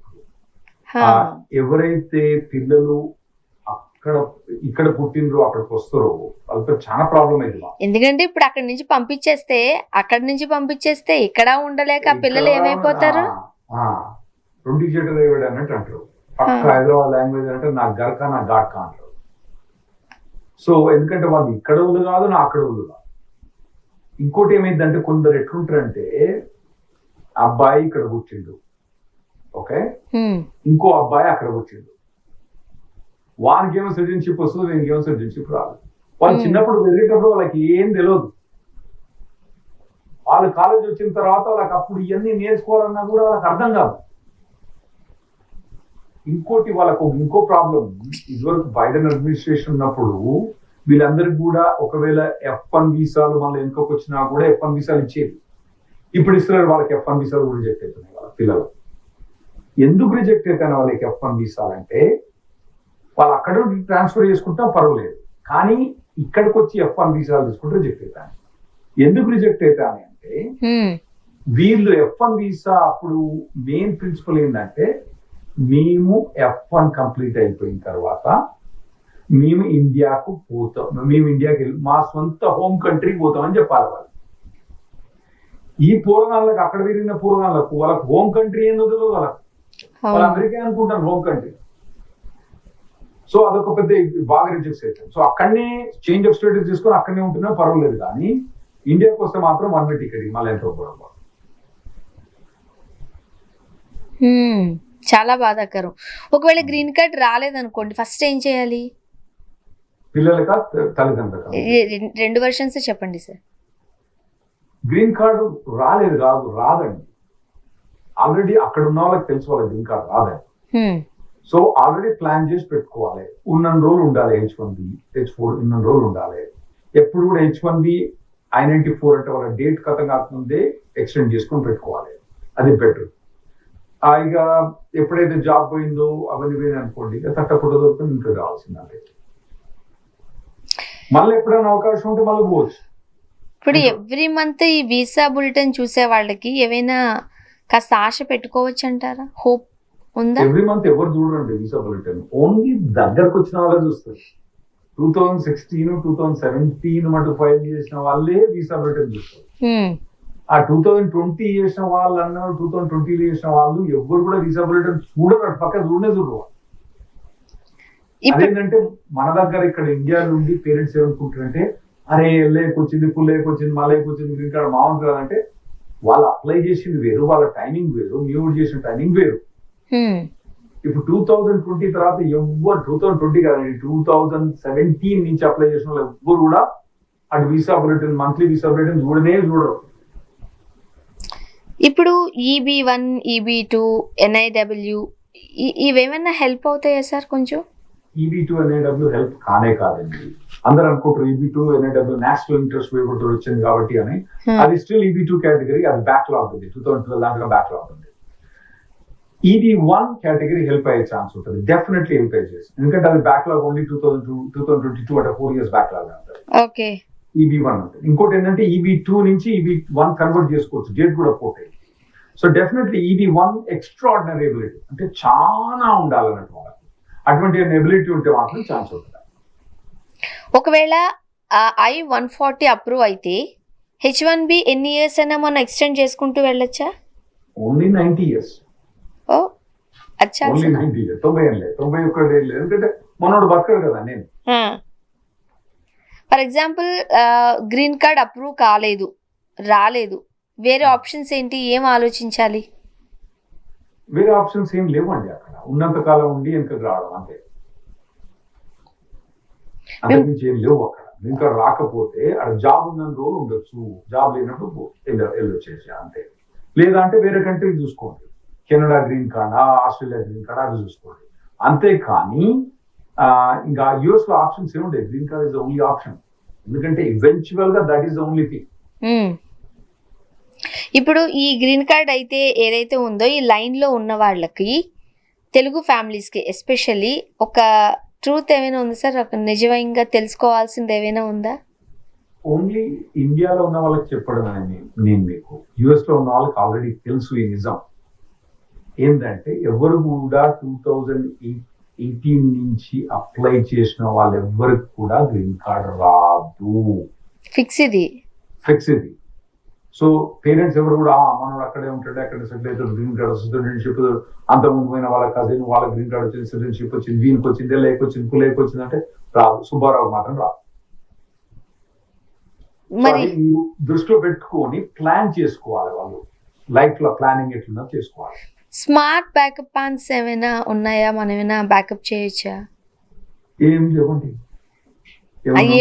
ఎవరైతే పిల్లలు ఇక్కడ పుట్టినరో అక్కడికి వస్తారో వాళ్ళతో చాలా ప్రాబ్లం అయింది. ఎందుకంటే ఇప్పుడు అక్కడి నుంచి పంపించేస్తే ఇక్కడ ఉండలేక ఆ పిల్లలు ఏమైపోతారు? రొండికేటర్ అయ్యాడు అన్నట్టు అంటారు. పక్క హైదరాబాద్ లాంగ్వేజ్ అంటే నా గర్కా నా ఘాట్కా అంటారు. సో ఎందుకంటే వాళ్ళు ఇక్కడ వాళ్ళు కాదు, నా అక్కడ వాళ్ళు కాదు. ఇంకోటి ఏమైందంటే కొందరు ఎట్లుంటారంటే, అబ్బాయి ఇక్కడ పుట్టిండు, ఓకే, ఇంకో అబ్బాయి అక్కడ పుట్టిండు, వానికి ఏమో సిటిజన్షిప్ వస్తుంది, వీనికి ఏమో సిటిజన్షిప్ రాదు. వాళ్ళు చిన్నప్పుడు వెళ్ళేటప్పుడు వాళ్ళకి ఏం తెలియదు. వాళ్ళు కాలేజ్ వచ్చిన తర్వాత వాళ్ళకి అప్పుడు ఇవన్నీ నేర్చుకోవాలన్నా కూడా వాళ్ళకి అర్థం కాదు. ఇంకోటి వాళ్ళకు ఇంకో ప్రాబ్లం, ఇదివరకు బైడెన్ అడ్మినిస్ట్రేషన్ ఉన్నప్పుడు వీళ్ళందరికీ కూడా ఒకవేళ F1 వీసాలు మళ్ళీ వెనుకకు వచ్చినా కూడా F1 వీసాలు ఇచ్చేది. ఇప్పుడు ఇస్తున్నారు వాళ్ళకి F1 వీసాలు కూడా రిజెక్ట్ అవుతున్నాయి వాళ్ళ పిల్లలు. ఎందుకు రిజెక్ట్ అవుతాయి వాళ్ళకి F1 వీసాలు అంటే, వాళ్ళు అక్కడ ట్రాన్స్ఫర్ చేసుకుంటా పర్వాలేదు, కానీ ఇక్కడికి వచ్చి F1 వీసాలు తీసుకుంటే రిజెక్ట్ అవుతాను. ఎందుకు రిజెక్ట్ అవుతాను అంటే, వీళ్ళు F1 వీసా అప్పుడు మెయిన్ ప్రిన్సిపల్ ఏంటంటే, మేము F1 కంప్లీట్ అయిపోయిన తర్వాత మేము ఇండియాకు పోతాం, మేము ఇండియాకి వెళ్ళి మా సొంత హోమ్ కంట్రీకి పోతామని చెప్పాలి వాళ్ళు. ఈ పూర్వగాళ్ళకి అక్కడ పెరిగిన పూర్వగాళ్ళకు వాళ్ళకి హోమ్ కంట్రీ ఏందో తెలియదు. వాళ్ళు అమెరికా అనుకుంటారు హోమ్ కంట్రీ. సో అదొక పెద్ద బాగా రిజెక్ట్ అవుతాం. సో అక్కడనే చేంజ్ ఆఫ్ స్టేటస్ తీసుకొని అక్కడనే ఉంటున్నా పర్వాలేదు, కానీ ఇండియాకి వస్తే మాత్రం 1 way టికెట్ మళ్ళీ ఎంతో కూడా. చాలా బాధాకరం. ఒకవేళ గ్రీన్ కార్డ్ రాలేదనుకోండి, ఫస్ట్ ఏం చేయాలి? పిల్లలకా తల్లిదండ్రులకా? 2 వర్షన్స్ చెప్పండి సార్. గ్రీన్ కార్డు రాదండి. ఆల్రెడీ అక్కడ ఉన్న వాళ్ళకి తెలుసు వాళ్ళకి గ్రీన్ కార్డు రాదండి. సో ఆల్రెడీ ప్లాన్ చేసి పెట్టుకోవాలి. ఉన్న రోజులు ఉండాలి H1B, H4 ఉన్న రోజులు ఉండాలి. ఎప్పుడు కూడా H1B I-94 అంటే వాళ్ళ డేట్ కథం కాకముందే ఎక్స్టెండ్ చేసుకొని పెట్టుకోవాలి. అది బెటర్. ఇక ఎప్పుడైతే జాబ్ పోయిందో అవన్నీ పోయింది అనుకోండి, ఇక తట్టపుట్ట దొరుకుతుంది, ఇంట్లో రావాల్సిందంటే మళ్ళీ ఎప్పుడైనా అవకాశం ఉంటే మళ్ళీ పోవచ్చు. ఇప్పుడు ఎవ్రీ మంత్ ఈ వీసా బులెటిన్ చూసే వాళ్ళకి ఏమైనా కాస్త ఆశ పెట్టుకోవచ్చు అంటారా? హోప్ ఉందా? ఎవ్రీ మంత్ ఎవరు చూడండి వీసా బులెటిన్, ఓన్లీ దగ్గరకు వచ్చిన వాళ్ళే చూస్తారు. 2016, 2017 మటు ఫైల్ చేసిన వాళ్ళే వీసా బులెటిన్ చూస్తారు. ఆ 2020 చేసిన వాళ్ళు అన్నారు, 2020 చేసిన వాళ్ళు ఎవరు కూడా వీసా బులెటిన్ చూడరు, అటు పక్క చూడరు. అదేంటంటే మన దగ్గర ఇక్కడ ఇండియా నుండి పేరెంట్స్ ఏమనుకుంటారంటే, అరే లేకొచ్చింది, పుల్లేకొచ్చింది, మళ్ళీకొచ్చింది, గ్రీన్ కార్డ్ మామూలు కాదంటే వాళ్ళు అప్లై చేసింది వేరు, వాళ్ళ టైమింగ్ వేరు, మ్యూట్ చేసిన టైమింగ్ వేరు. ఇప్పుడు 2020 తర్వాత ఎవరు 2020 కాదండి 2017 నుంచి అప్లై చేసిన వాళ్ళు ఎవ్వరు కూడా అటు visa bulletin, monthly visa bulletin చూడరు. ఇప్పుడు EB1, EB2, NIW ఇవేమన్నా హెల్ప్ అవుతాయా సార్? కొంచెం EB2, NIW హెల్ప్ కానే కాదండి. అందరు అనుకుంటారు EB2, NIW నేషనల్ ఇంట్రెస్ట్ వేవ్తో వచ్చింది కాబట్టి అని. అది స్టిల్ EB2 కేటగిరీ, అది బ్యాక్లాగ్ ఉంది, 2012 దాంట్లో బ్యాక్లాగ్ ఉంది. EB1 కేటగిరీ హెల్ప్ అయ్యే ఛాన్స్ ఉంటుంది, డెఫినెట్లీ హెల్ప్ అయ్యే చేసి, ఎందుకంటే అది బ్యాక్లాగ్ ఓన్లీ 2022 అంటే 4 years బ్యాక్లాగ్ అంటారు. ఓకే, EB1 ఉంటుంది. ఇంకోటి ఏంటంటే EB2 నుంచి EB1 కన్వర్ట్ చేసుకోవచ్చు, డేట్ కూడా పోతాయి. So definitely EB1 extraordinary ability, అంటే చాలా ఉండాలన్నట్టు వాళ్ళకి, అటువంటి ఎబిలిటీ ఉంటే మాత్రం ఛాన్స్ ఉంటుంది. ఒకవేళ I-140 అప్రూవ్ అయితే H1B ఎన్ని ఇయర్స్ అయినా మనం ఎక్స్టెండ్ చేసుకుంటూ వెళ్ళొచ్చా? Only 90 years. ఓ అచ్చా, ఓన్లీ 90 years, 90 ఏం లేదు, 91 ఏం లేదు, ఎందుకంటే మనోడు బతకడు కదా. నేను for example green card approve రాలేదు, వేరే ఆప్షన్స్ ఏంటి, ఏం ఆలోచించాలి? వేరే ఆప్షన్స్ ఏం లేవండి, అక్కడ ఉన్నంత కాలం ఉండి వెనకకు రావడం అంతే, అంతకుమించి ఏం లేవు అక్కడ. ఇంకా రాకపోతే అక్కడ జాబ్ ఉన్న రోజు ఉండొచ్చు, జాబ్ లేనప్పుడు వెళ్ళొచ్చేసి అంతే. లేదా అంటే వేరే కంట్రీ చూసుకోండి, Canada green card, Australia green card, అవి చూసుకోండి. అంతేకాని ఇంకా US లో ఆప్షన్స్ ఏముంటాయి? Green card is only option, ఎందుకంటే ఈవెన్చువల్ గా that is the only thing. ఇప్పుడు ఈ గ్రీన్ కార్డ్ అయితే ఏదైతే ఉందో, ఈ లైన్ లో ఉన్న వాళ్ళకి, తెలుగు ఫ్యామిలీస్ కి ఎస్పెషల్లీ ఒక ట్రూత్ ఏమైనా ఉంది సార్? ఒక నిజంగా తెలుసుకోవాల్సింది ఏమైనా ఉందా? ఓన్లీ ఇండియాలో ఉన్న వాళ్ళకి చెప్పడం అని నేను మీకు, US లో ఉన్న వాళ్ళకి ఆల్రెడీ తెలుసు ఈ నిజం. ఏంటంటే ఎవరు కూడా 2018 నుంచి అప్లై చేసిన వాళ్ళు ఎవరికి కూడా గ్రీన్ కార్డ్ రాదు, ఫిక్స్ ఇది. సో పేరెంట్స్ ఎవరు కూడా మనోడు అక్కడే ఉంటాడు, అక్కడ సెటిల్ అవుతాడు, గ్రీన్ కార్డ్ వస్తుంది, సిటిజన్షిప్ అంత ముందు పోయిన వాళ్ళ కజిన్, వాళ్ళ గ్రీన్ కార్డ్ వచ్చింది, సిటిజన్షిప్ వచ్చింది, వీనికి వచ్చింది, లేకొచ్చింది, పులేకొచ్చింది అంటే రాదు. సుబ్బారావు మాత్రం రాదు. మరి మీరు దృష్టిలో పెట్టుకొని ప్లాన్ చేసుకోవాలి, వాళ్ళు లైఫ్ లో ప్లానింగ్ ఎట్లున్నా చేసుకోవాలి. స్మార్ట్ బ్యాకప్ ప్లాన్స్ ఏమైనా ఉన్నాయా? మనం ఏమైనా బ్యాకప్ చేయొచ్చా? ఏం లేవండి,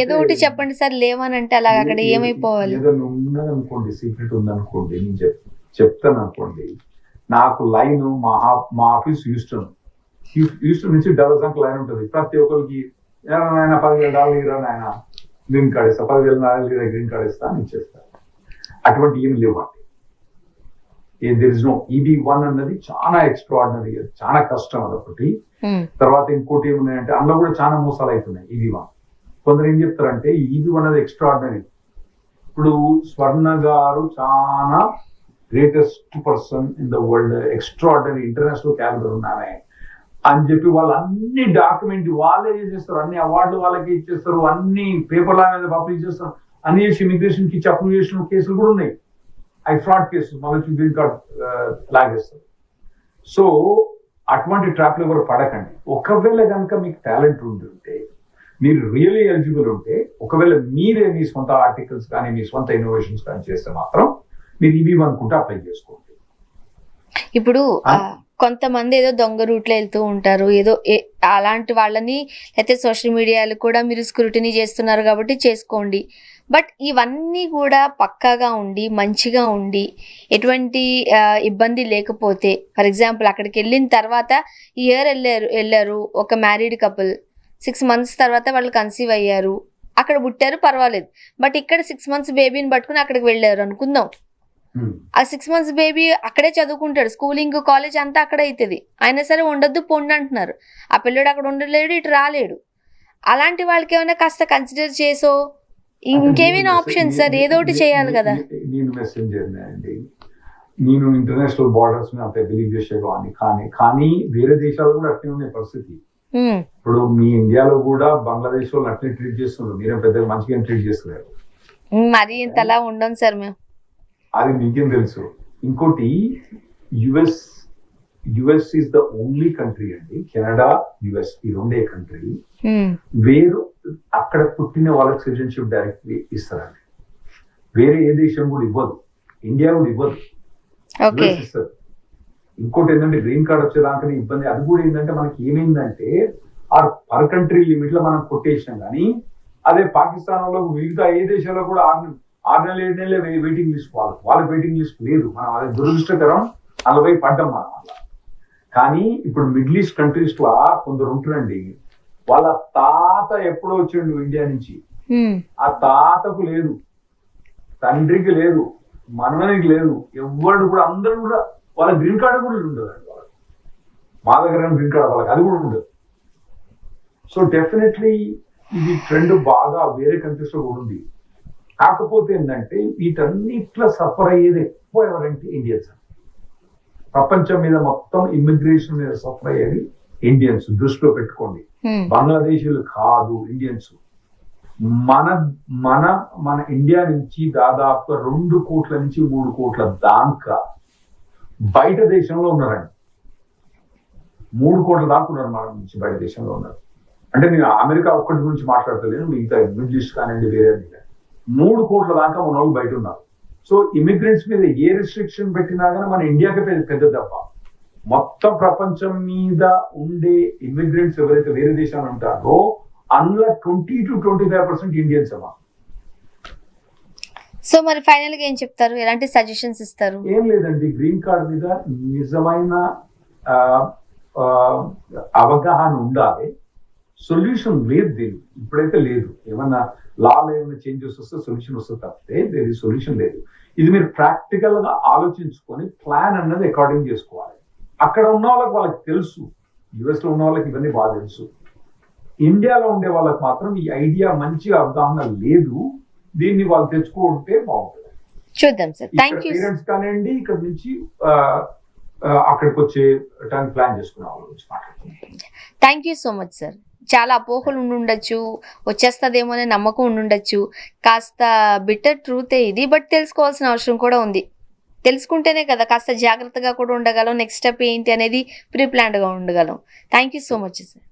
ఏదో ఒకటి చెప్పండి సార్. లేవనంటే అలా అక్కడ ఏమైపోవాలి? ఏదైనా ఉన్నదనుకోండి, సీక్రెట్ ఉందనుకోండి, నేను చెప్తాను అనుకోండి. నాకు లైన్ మా ఆఫీస్ హ్యూస్టన్ నుంచి డల్లస్ దాకా లైన్ ఉంటుంది. ప్రతి ఒక్కరికి ఆయన $10,000 ఇరా నాయన గ్రీన్ కార్డ్ ఇస్తా, $10,000 గ్రీన్ కార్డ్ ఇస్తా అని ఇచ్చేస్తాను. అటువంటి ఏమి లేవండి. దెర్ ఇస్ నో EB1 అన్నది చాలా ఎక్స్ట్రాడినరీ, చాలా కష్టం అదొకటి. తర్వాత ఇంకోటి ఏమున్నాయంటే అందులో కూడా చాలా మోసాలు అవుతున్నాయి. EB1 కొందరు ఏం చెప్తారంటే EB1 అనేది ఎక్స్ట్రాడినరీ. ఇప్పుడు స్వర్ణ గారు చాలా greatest person in the world, extraordinary international calibre ఉన్నామే అని చెప్పి వాళ్ళు అన్ని డాక్యుమెంట్ వాళ్ళే చేసేస్తారు, అన్ని అవార్డులు వాళ్ళకి ఇచ్చేస్తారు, అన్ని పేపర్ల మీద పబ్లిష్ చేస్తారు, అన్ని చేసి ఇమిగ్రేషన్ కి అప్రూవ్ చేసిన కేసులు కూడా ఉన్నాయి. అవి ఫ్రాడ్ కేసులు, మళ్ళీ గ్రీన్ కార్డ్ లాగేస్తారు. సో అటువంటి ట్రాప్లు ఎవరు పడకండి. ఒకవేళ కనుక మీకు టాలెంట్ ఉంటే, మీరు రియల్లీ ఎలిజిబుల్ ఉంటే, ఒకవేళ మీరే మీ సొంత ఆర్టికల్స్ కానీ మీ సొంత ఇన్నోవేషన్స్ కానీ చేస్తే మాత్రం మీరు EB1 అనుకుంటే అప్లై చేసుకోండి. ఇప్పుడు కొంతమంది ఏదో దొంగ రూట్లో వెళ్తూ ఉంటారు, ఏదో అలాంటి వాళ్ళని అయితే సోషల్ మీడియాలో కూడా మీరు స్క్రూటినీ చేస్తున్నారు కాబట్టి చేసుకోండి. బట్ ఇవన్నీ కూడా పక్కాగా ఉండి మంచిగా ఉండి ఎటువంటి ఇబ్బంది లేకపోతే, ఫర్ ఎగ్జాంపుల్ అక్కడికి వెళ్ళిన తర్వాత ఇయర్ వెళ్ళారు ఒక మ్యారీడ్ కపుల్, 6 months తర్వాత వాళ్ళు కన్సీవ్ అయ్యారు, అక్కడ పుట్టారు, పర్వాలేదు. బట్ ఇక్కడ 6 months బేబీని పట్టుకుని అక్కడికి వెళ్ళారు అనుకుందాం. ఆ 6 months బేబీ అక్కడే చదువుకుంటాడు, స్కూలింగ్ కాలేజ్ అంతా అక్కడే అవుతుంది, అయినా సరే ఉండొద్దు పొండి అంటున్నారు. ఆ పిల్లడు అక్కడ ఉండలేడు, ఇటు రాలేడు. అలాంటి వాళ్ళకి ఏమైనా కాస్త కన్సిడర్ చేసో ఇంకేమైనా ఆప్షన్ సార్, ఏదో ఒకటి చేయాలి కదా. నేను మెసెంజర్ అండి, నేను ఇంటర్నేషనల్ బార్డర్స్ అంత బిలీవ్ చేసేవాడిని, కానీ వేరే దేశాల్లో కూడా అట్లే ఉన్నాయి పరిస్థితి. ఇప్పుడు మీ ఇండియాలో కూడా బంగ్లాదేశ్ వాళ్ళు అట్లే ట్రీట్ చేస్తున్నారు, మీరేం పెద్దగా మంచిగా ట్రీట్ చేస్తున్నారు. మరి ఇంతలా ఉండను సార్ మేము, అది మీకేం తెలుసు. ఇంకోటి US is the only country అండి, కెనడా యుఎస్ ఈ రెండే కంట్రీ వేరు అక్కడ పుట్టిన వాళ్ళకి సిటిజన్షిప్ డైరెక్ట్లీ ఇస్తారండి. వేరే ఏ దేశం కూడా ఇవ్వదు, ఇండియా కూడా ఇవ్వదు, ఇస్తారు. ఇంకోటి ఏంటంటే గ్రీన్ కార్డ్ వచ్చేదాకా ఇబ్బంది. అది కూడా ఏంటంటే మనకి ఏమైందంటే పర్ కంట్రీ లిమిట్ లో మనం కొట్టేసినాం, కానీ అదే పాకిస్తాన్ లో మిగతా ఏ దేశాల్లో కూడా 6 నెలలు 7 నెలలే వెయిటింగ్ లిస్ట్, వాళ్ళకి వెయిటింగ్ లిస్ట్ లేదు. మనం అది దురదృష్టకరం, 40 పడ్డం మనం వల్ల. కానీ ఇప్పుడు మిడిల్ ఈస్ట్ కంట్రీస్ లో కొందరు ఉంటున్నారండి, వాళ్ళ తాత ఎప్పుడో వచ్చిండు ఇండియా నుంచి, ఆ తాతకు లేదు, తండ్రికి లేదు, మనవనికి లేదు, ఎవరు కూడా, అందరూ కూడా వాళ్ళ గ్రీన్ కార్డు కూడా ఉండదండి వాళ్ళకి. మా దగ్గర గ్రీన్ కార్డు వాళ్ళకి అది కూడా ఉండదు. సో డెఫినెట్లీ ఇది ట్రెండ్ బాగా వేరే కంట్రీస్ లో కూడా ఉంది. కాకపోతే ఏంటంటే వీటన్నిట్లో సఫర్ అయ్యేది ఎక్కువ ఎవరంటే ఇండియన్స్. ప్రపంచం మీద మొత్తం ఇమ్మిగ్రేషన్ మీద సఫర్ అయ్యేది ఇండియన్స్, దృష్టిలో పెట్టుకోండి. బంగ్లాదేశీలు కాదు, ఇండియన్స్. మన ఇండియా నుంచి దాదాపు 2 కోట్ల నుంచి 3 కోట్ల దాకా బయట దేశంలో ఉన్నారండి. 3 కోట్ల దాకా ఉన్నారు మన నుంచి బయట దేశంలో ఉన్నారు. అంటే నేను అమెరికా ఒక్కటి గురించి మాట్లాడతలేను, మిగతా మిడిల్ ఈస్ట్ కానివ్వండి, వేరే 3 కోట్ల దాకా మన వాళ్ళు బయట ఉన్నారు. సో ఇమిగ్రెంట్స్ మీద ఏ రిస్ట్రిక్షన్ పెట్టినా కానీ మన ఇండియాకి పెద్ద దెబ్బ. మొత్తం ప్రపంచం మీద ఉండే ఇమిగ్రెంట్స్ ఎవరైతే వేరే దేశాలు ఉంటారో అందులో 20 to 25% ఇండియన్స్ అమ్మా. సో మరి ఫైనల్ గా ఏం చెప్తారు, ఎలాంటి సజెషన్స్ ఇస్తారు? ఏం లేదండి, గ్రీన్ కార్డ్ మీద నిజమైన అవగాహన ఉండాలి. సొల్యూషన్ లేదు దీనికి, ఇప్పుడైతే లేదు. ఏమన్నా లాలో ఏమైనా చేంజెస్ వస్తే సొల్యూషన్ వస్తే తప్పితే దీనికి సొల్యూషన్ లేదు. ఇది మీరు ప్రాక్టికల్ గా ఆలోచించుకొని ప్లాన్ అన్నది అకార్డింగ్ చేసుకోవాలి. అక్కడ ఉన్న వాళ్ళకి తెలుసు, యుఎస్ లో ఉన్న వాళ్ళకి ఇవన్నీ బాగా తెలుసు. ఇండియాలో ఉండే వాళ్ళకి మాత్రం ఈ ఐడియా మంచిగా అవగాహన లేదు. దీన్ని వాళ్ళు తెచ్చుకుంటే బాగుంటుంది. చూద్దాం సార్. Thank you. పేరెంట్స్ కానివ్వండి, ఇక్కడ నుంచి అక్కడికి వచ్చే ప్లాన్ చేసుకునే వాళ్ళ గురించి మాట్లాడుతున్నాం. Thank you so much sir. చాలా అపోహలు ఉండుండొచ్చు, వచ్చేస్తుందేమో అనే నమ్మకం ఉండుండొచ్చు, కాస్త బిటర్ ట్రూతే ఇది. బట్ తెలుసుకోవాల్సిన అవసరం కూడా ఉంది. తెలుసుకుంటేనే కదా కాస్త జాగ్రత్తగా కూడా ఉండగలం, నెక్స్ట్ స్టెప్ ఏంటి అనేది ప్రీ ప్లాన్డ్గా ఉండగలం. Thank you so much sir.